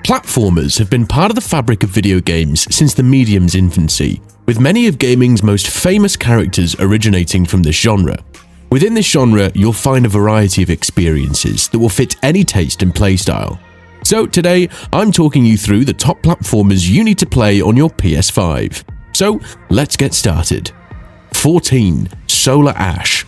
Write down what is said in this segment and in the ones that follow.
Platformers have been part of the fabric of video games since the medium's infancy, with many of gaming's most famous characters originating from this genre. Within this genre, you'll find a variety of experiences that will fit any taste and playstyle. So today, I'm talking you through the top platformers you need to play on your PS5. So let's get started. 14. Solar Ash.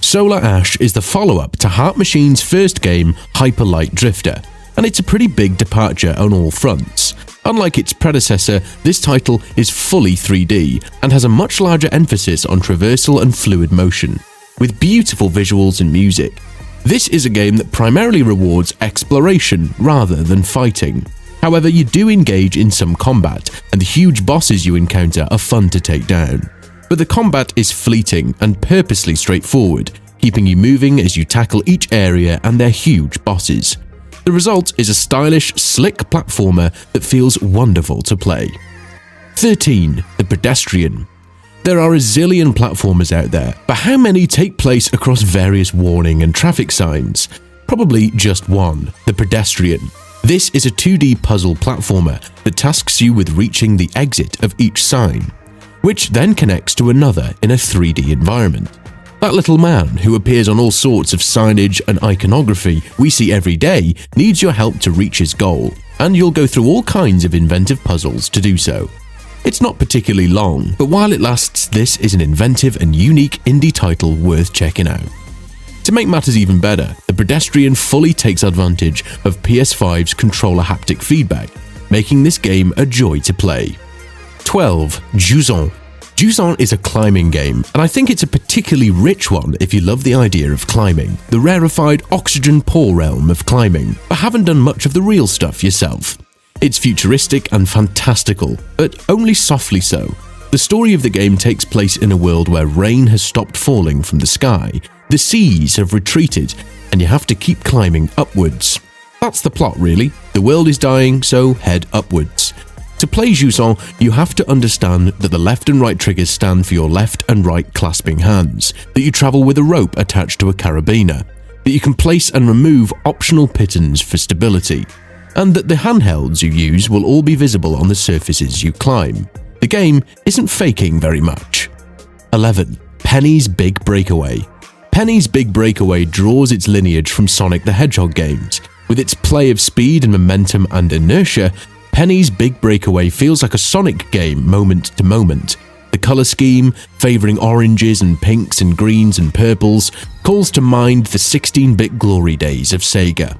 Solar Ash is the follow-up to Heart Machine's first game, Hyper Light Drifter, and it's a pretty big departure on all fronts. Unlike its predecessor, this title is fully 3D and has a much larger emphasis on traversal and fluid motion, with beautiful visuals and music. This is a game that primarily rewards exploration rather than fighting. However, you do engage in some combat, and the huge bosses you encounter are fun to take down. But the combat is fleeting and purposely straightforward, keeping you moving as you tackle each area and their huge bosses. The result is a stylish, slick platformer that feels wonderful to play. 13. The Pedestrian. There are a zillion platformers out there, but how many take place across various warning and traffic signs? Probably just one, the Pedestrian. This is a 2D puzzle platformer that tasks you with reaching the exit of each sign, which then connects to another in a 3D environment. That little man, who appears on all sorts of signage and iconography we see every day, needs your help to reach his goal, and you'll go through all kinds of inventive puzzles to do so. It's not particularly long, but while it lasts, this is an inventive and unique indie title worth checking out. To make matters even better, the Pedestrian fully takes advantage of PS5's controller haptic feedback, making this game a joy to play. 12. Jusant. Jusant is a climbing game, and I think it's a particularly rich one if you love the idea of climbing, the rarefied oxygen-poor realm of climbing, but haven't done much of the real stuff yourself. It's futuristic and fantastical, but only softly so. The story of the game takes place in a world where rain has stopped falling from the sky, the seas have retreated, and you have to keep climbing upwards. That's the plot really. The world is dying, so head upwards. To play Jusant, you have to understand that the left and right triggers stand for your left and right clasping hands, that you travel with a rope attached to a carabiner, that you can place and remove optional pitons for stability, and that the handhelds you use will all be visible on the surfaces you climb. The game isn't faking very much. 11. Penny's Big Breakaway. Penny's Big Breakaway draws its lineage from Sonic the Hedgehog games. With its play of speed and momentum and inertia, Penny's Big Breakaway feels like a Sonic game moment to moment. The color scheme, favoring oranges and pinks and greens and purples, calls to mind the 16-bit glory days of Sega.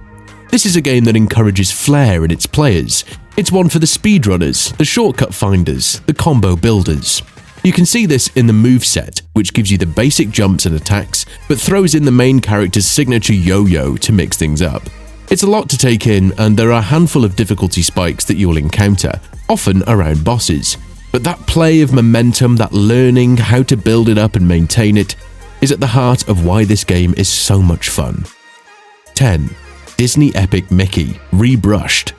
This is a game that encourages flair in its players. It's one for the speedrunners, the shortcut finders, the combo builders. You can see this in the moveset, which gives you the basic jumps and attacks, but throws in the main character's signature yo-yo to mix things up. It's a lot to take in, and there are a handful of difficulty spikes that you will encounter, often around bosses. But that play of momentum, that learning how to build it up and maintain it, is at the heart of why this game is so much fun. 10. Disney Epic Mickey, Rebrushed.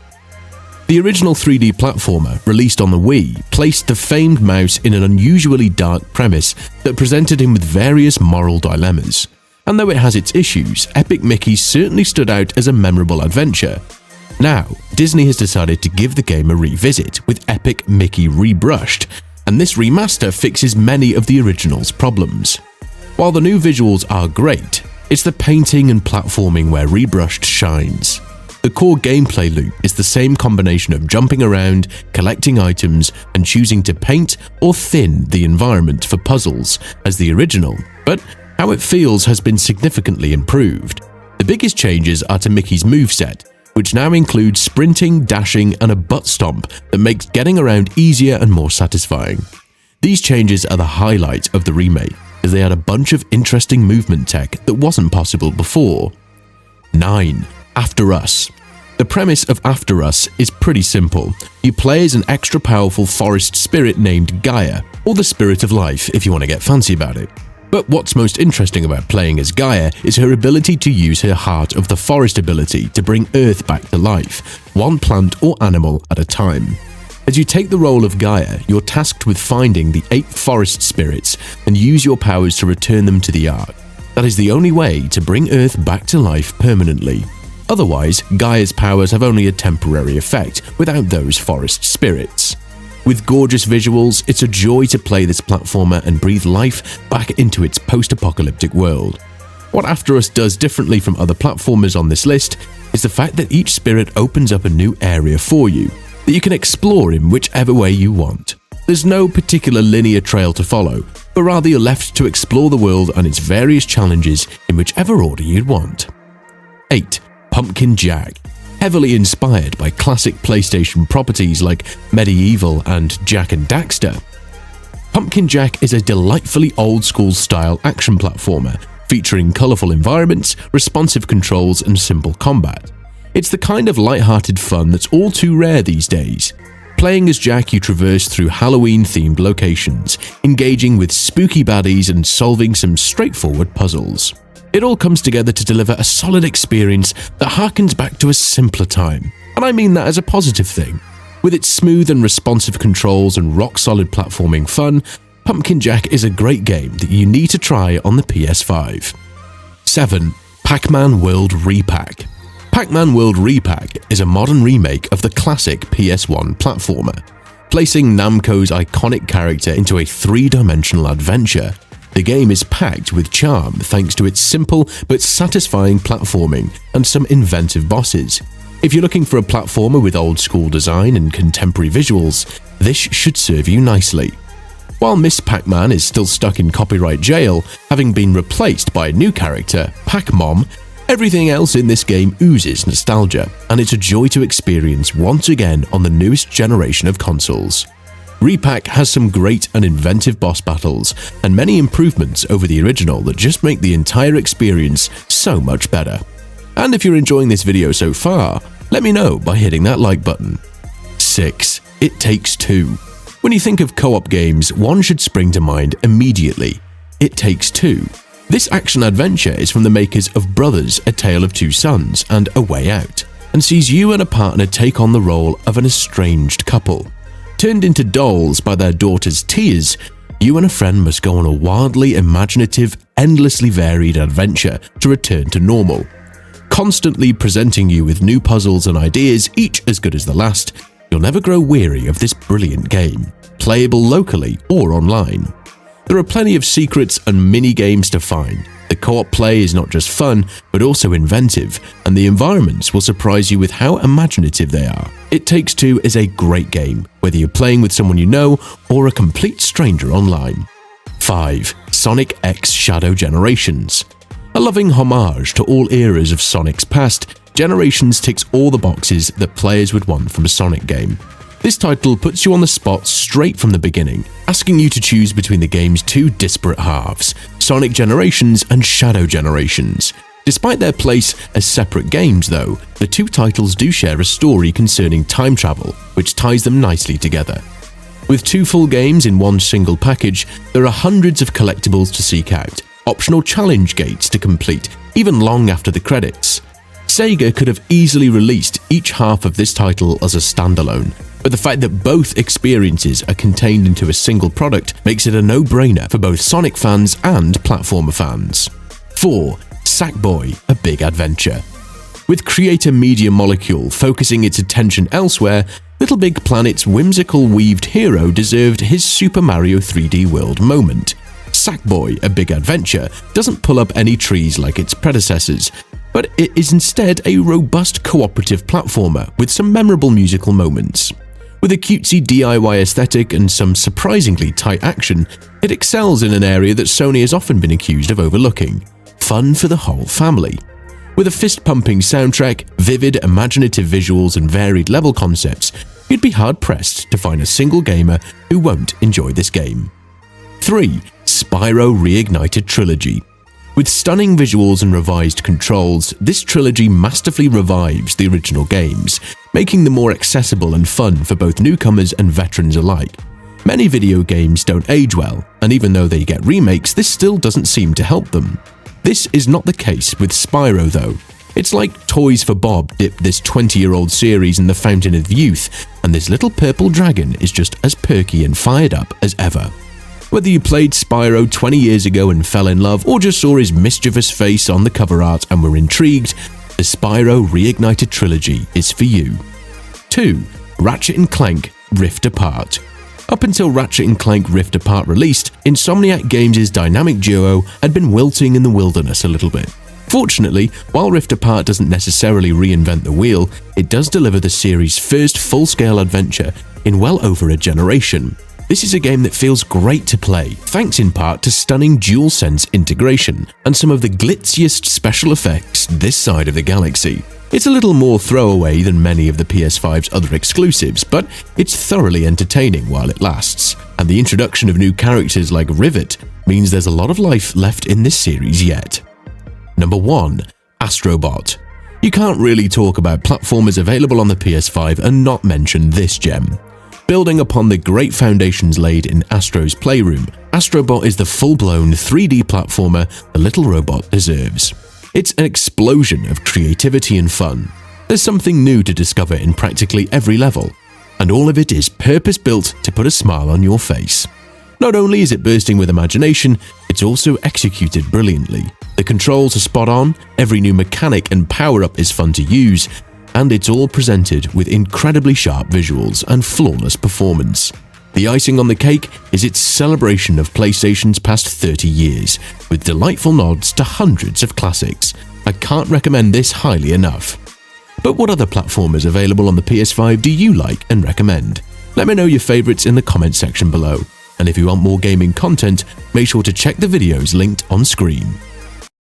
The original 3D platformer, released on the Wii, placed the famed mouse in an unusually dark premise that presented him with various moral dilemmas. And though it has its issues, Epic Mickey certainly stood out as a memorable adventure. Now, Disney has decided to give the game a revisit with Epic Mickey Rebrushed, and this remaster fixes many of the original's problems. While the new visuals are great, it's the painting and platforming where Rebrushed shines. The core gameplay loop is the same combination of jumping around, collecting items, and choosing to paint or thin the environment for puzzles as the original, but how it feels has been significantly improved. The biggest changes are to Mickey's moveset, which now includes sprinting, dashing, and a butt stomp that makes getting around easier and more satisfying. These changes are the highlight of the remake, as they add a bunch of interesting movement tech that wasn't possible before. 9. After Us. The premise of After Us is pretty simple. You play as an extra powerful forest spirit named Gaia, or the Spirit of Life if you want to get fancy about it. But what's most interesting about playing as Gaia is her ability to use her Heart of the Forest ability to bring Earth back to life, one plant or animal at a time. As you take the role of Gaia, you're tasked with finding the 8 forest spirits and use your powers to return them to the Ark. That is the only way to bring Earth back to life permanently. Otherwise, Gaia's powers have only a temporary effect without those forest spirits. With gorgeous visuals, it's a joy to play this platformer and breathe life back into its post-apocalyptic world. What After Us does differently from other platformers on this list is the fact that each spirit opens up a new area for you that you can explore in whichever way you want. There's no particular linear trail to follow, but rather you're left to explore the world and its various challenges in whichever order you'd want. 8. Pumpkin Jack. Heavily inspired by classic PlayStation properties like Medieval and Jak and Daxter, Pumpkin Jack is a delightfully old-school style action platformer featuring colourful environments, responsive controls and simple combat. It's the kind of light-hearted fun that's all too rare these days. Playing as Jack, you traverse through Halloween-themed locations, engaging with spooky baddies and solving some straightforward puzzles. It all comes together to deliver a solid experience that harkens back to a simpler time, and I mean that as a positive thing. With its smooth and responsive controls and rock-solid platforming fun, Pumpkin Jack is a great game that you need to try on the PS5. 7. Pac-Man World Re-Pac. Pac-Man World Re-Pac is a modern remake of the classic PS1 platformer, placing Namco's iconic character into a three-dimensional adventure. The game is packed with charm thanks to its simple but satisfying platforming and some inventive bosses. If you're looking for a platformer with old-school design and contemporary visuals, this should serve you nicely. While Miss Pac-Man is still stuck in copyright jail, having been replaced by a new character, Pac-Mom, everything else in this game oozes nostalgia, and it's a joy to experience once again on the newest generation of consoles. Re-Pac has some great and inventive boss battles, and many improvements over the original that just make the entire experience so much better. And if you're enjoying this video so far, let me know by hitting that like button. 6. It Takes Two. When you think of co-op games, one should spring to mind immediately. It Takes Two. This action-adventure is from the makers of Brothers: A Tale of Two Sons and A Way Out, and sees you and a partner take on the role of an estranged couple. Turned into dolls by their daughter's tears, you and a friend must go on a wildly imaginative, endlessly varied adventure to return to normal. Constantly presenting you with new puzzles and ideas, each as good as the last, you'll never grow weary of this brilliant game, playable locally or online. There are plenty of secrets and mini-games to find. The co-op play is not just fun, but also inventive, and the environments will surprise you with how imaginative they are. It Takes Two is a great game, whether you're playing with someone you know or a complete stranger online. 5. Sonic X Shadow Generations. A loving homage to all eras of Sonic's past, Generations ticks all the boxes that players would want from a Sonic game. This title puts you on the spot straight from the beginning, asking you to choose between the game's two disparate halves, Sonic Generations and Shadow Generations. Despite their place as separate games though, the two titles do share a story concerning time travel, which ties them nicely together. With two full games in one single package, there are hundreds of collectibles to seek out, optional challenge gates to complete, even long after the credits. Sega could have easily released each half of this title as a standalone, but the fact that both experiences are contained into a single product makes it a no-brainer for both Sonic fans and platformer fans. 4. Sackboy: A Big Adventure. With creator Media Molecule focusing its attention elsewhere, Little Big Planet's whimsical weaved hero deserved his Super Mario 3D World moment. Sackboy: A Big Adventure doesn't pull up any trees like its predecessors, but it is instead a robust cooperative platformer with some memorable musical moments. With a cutesy DIY aesthetic and some surprisingly tight action, it excels in an area that Sony has often been accused of overlooking: fun for the whole family. With a fist-pumping soundtrack, vivid, imaginative visuals and varied level concepts, you'd be hard-pressed to find a single gamer who won't enjoy this game. 3. Spyro Reignited Trilogy. With stunning visuals and revised controls, this trilogy masterfully revives the original games, making them more accessible and fun for both newcomers and veterans alike. Many video games don't age well, and even though they get remakes, this still doesn't seem to help them. This is not the case with Spyro though. It's like Toys for Bob dipped this 20-year-old series in the fountain of youth, and this little purple dragon is just as perky and fired up as ever. Whether you played Spyro 20 years ago and fell in love, or just saw his mischievous face on the cover art and were intrigued, the Spyro Reignited Trilogy is for you. 2. Ratchet & Clank Rift Apart. Up until Ratchet & Clank Rift Apart released, Insomniac Games' dynamic duo had been wilting in the wilderness a little bit. Fortunately, while Rift Apart doesn't necessarily reinvent the wheel, it does deliver the series' first full-scale adventure in well over a generation. This is a game that feels great to play, thanks in part to stunning DualSense integration and some of the glitziest special effects this side of the galaxy. It's a little more throwaway than many of the PS5's other exclusives, but it's thoroughly entertaining while it lasts, and the introduction of new characters like Rivet means there's a lot of life left in this series yet. Number 1. Astro Bot. You can't really talk about platformers available on the PS5 and not mention this gem. Building upon the great foundations laid in Astro's Playroom, Astro Bot is the full-blown 3D platformer the little robot deserves. It's an explosion of creativity and fun. There's something new to discover in practically every level, and all of it is purpose-built to put a smile on your face. Not only is it bursting with imagination, it's also executed brilliantly. The controls are spot on, every new mechanic and power-up is fun to use, and it's all presented with incredibly sharp visuals and flawless performance. The icing on the cake is its celebration of PlayStation's past 30 years, with delightful nods to hundreds of classics. I can't recommend this highly enough. But what other platformers available on the PS5 do you like and recommend? Let me know your favorites in the comment section below. And if you want more gaming content, make sure to check the videos linked on screen.